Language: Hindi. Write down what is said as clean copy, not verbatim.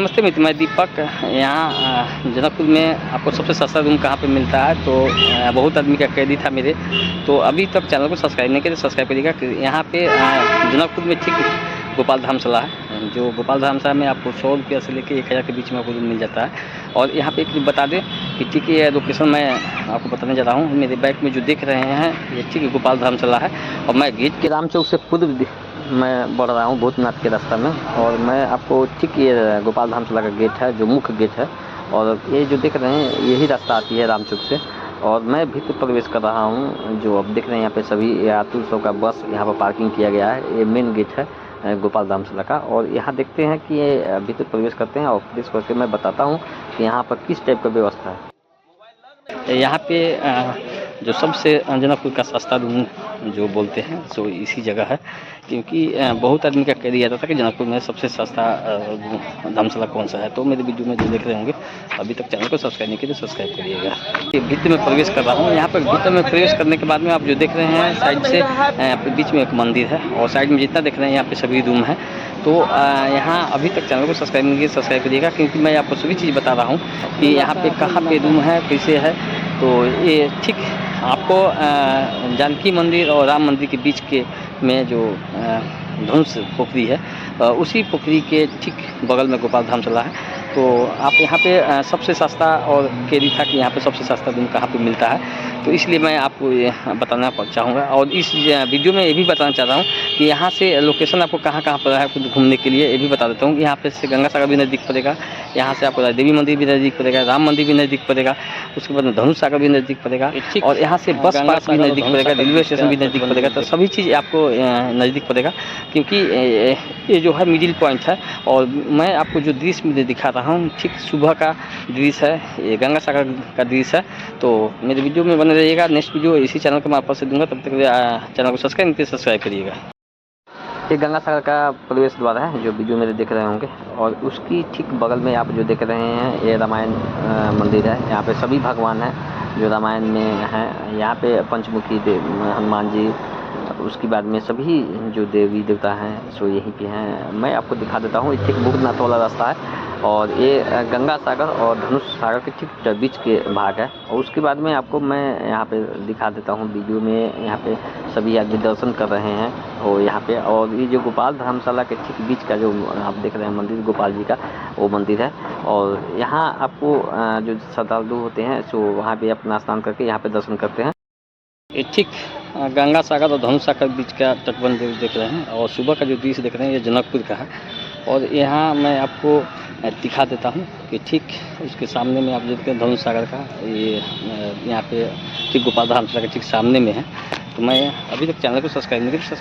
नमस्ते मित्र, मैं दीपक। यहाँ जनकपुर में आपको सबसे सस्ता रूम कहाँ पे मिलता है, तो बहुत आदमी का कैदी था मेरे, तो अभी तक चैनल को सब्सक्राइब नहीं किया तो सब्सक्राइब करिएगा। यहाँ पे जनकपुर में ठीक गोपाल धर्मशाला है, जो गोपाल धर्मशाला में आपको 100 रुपये से लेकर 1000 के बीच में आपको रूम मिल जाता है। और यहाँ पे एक बता दें कि ठीक ये लोकेशन मैं आपको बताने जा रहा हूँ। मेरे बैक में जो देख रहे हैं ये ठीक गोपाल धर्मशाला है, और मैं गेट के राम चौक से पूर्व मैं बढ़ रहा हूँ भूतनाथ के रास्ता में, और मैं आपको ठीक ये गोपाल धामशाला का गेट है जो मुख्य गेट है, और ये जो देख रहे हैं यही रास्ता आती है रामचौक से, और मैं भीतर प्रवेश कर रहा हूँ। जो अब देख रहे हैं यहाँ पे सभी यात्री सौ का बस यहाँ पर पार्किंग किया गया है। ये मेन गेट है गोपाल धामशाला का, और यहाँ देखते हैं कि ये भीतर प्रवेश करते हैं और प्रवेश करके मैं बताता हूँ कि यहाँ पर किस टाइप का व्यवस्था है। यहाँ पे जो सबसे जनकपुर का सस्ता रूम जो बोलते हैं सो इसी जगह है, क्योंकि बहुत आदमी का कह दिया जाता था कि जनकपुर में सबसे सस्ता धर्मशाला कौन सा है। तो मेरे वीडियो में जो देख रहे होंगे अभी तक चैनल को सब्सक्राइब नहीं किया तो सब्सक्राइब करिएगा। ये भीतर में प्रवेश कर रहा हूँ। यहाँ पर भीतर में प्रवेश करने के बाद में आप जो देख रहे हैं साइड से बीच में एक मंदिर है, और साइड में जितना देख रहे हैं यहाँ पे सभी रूम है। तो यहाँ अभी तक चैनल को सब्सक्राइब नहीं किया सब्सक्राइब करिएगा, क्योंकि मैं आपको सभी चीज़ बता रहा हूँ कि यहाँ पे कहाँ पे रूम है, कैसे है। तो ये ठीक आपको जानकी मंदिर और राम मंदिर के बीच के में जो धनुष पोखरी है, उसी पोखरी के ठीक बगल में गोपाल धर्मशाला है। तो आप यहाँ पे सबसे सस्ता और कह रही था कि यहाँ पे सबसे सस्ता रूम कहाँ पे मिलता है, तो इसलिए मैं आपको ये बताना चाहूँगा। और इस वीडियो में ये भी बताना चाह रहा हूँ कि यहाँ से लोकेशन आपको कहाँ कहाँ पर है कुछ घूमने के लिए, ये भी बता देता हूँ कि यहाँ पे से गंगा सागर भी नज़दीक पड़ेगा, यहाँ से आपको देवी मंदिर भी नज़दीक पड़ेगा, राम मंदिर भी नज़दीक पड़ेगा, उसके बाद धनुष सागर भी नज़दीक पड़ेगा, और यहाँ से बस पार्क भी नज़दीक पड़ेगा, रेलवे स्टेशन भी नज़दीक पड़ेगा। तो सभी चीज़ आपको नज़दीक पड़ेगा, क्योंकि ये जो है मिडिल पॉइंट है। और मैं आपको जो दृश्य में दिखा रहा हूँ ठीक सुबह का दृश्य है, ये गंगा सागर का दृश्य है। तो मेरे वीडियो में बने रहिएगा। नेक्स्ट वीडियो इसी चैनल को मैं आप से दूंगा, तब तक चैनल को सब्सक्राइब करिएगा। ये गंगा सागर का प्रवेश द्वार है जो वीडियो मेरे देख रहे होंगे, और उसकी ठीक बगल में आप जो देख रहे हैं ये रामायण मंदिर है। यहाँ पे सभी भगवान हैं जो रामायण में हैं। यहाँ पे पंचमुखी हनुमान जी, उसके बाद में सभी जो देवी देवता हैं सो यहीं पे हैं। मैं आपको दिखा देता हूँ। ठीक भूतनाथ वाला रास्ता है, और ये गंगा सागर और धनुष सागर के ठीक बीच के भाग है। और उसके बाद में आपको मैं यहाँ पे दिखा देता हूँ वीडियो में। यहाँ पे सभी आदमी दर्शन कर रहे हैं, और यहाँ पे और ये जो गोपाल धर्मशाला के ठीक बीच का जो आप देख रहे हैं मंदिर गोपाल जी का, वो मंदिर है। और यहाँ आपको जो श्रद्धालु होते हैं सो वहाँ पे अपना स्नान करके यहाँ पे दर्शन करते हैं। ये ठीक गंगा सागर और धनुष सागर के बीच का तटबंध देख रहे हैं, और सुबह का जो दृश्य देख रहे हैं ये जनकपुर का है। और यहाँ मैं आपको दिखा देता हूँ कि ठीक उसके सामने में आप देखते हैं धनुष सागर का, ये यहाँ पे ठीक गोपाल धर्मशाला के ठीक सामने में है। तो मैं अभी तक चैनल को सब्सक्राइब नहीं किया।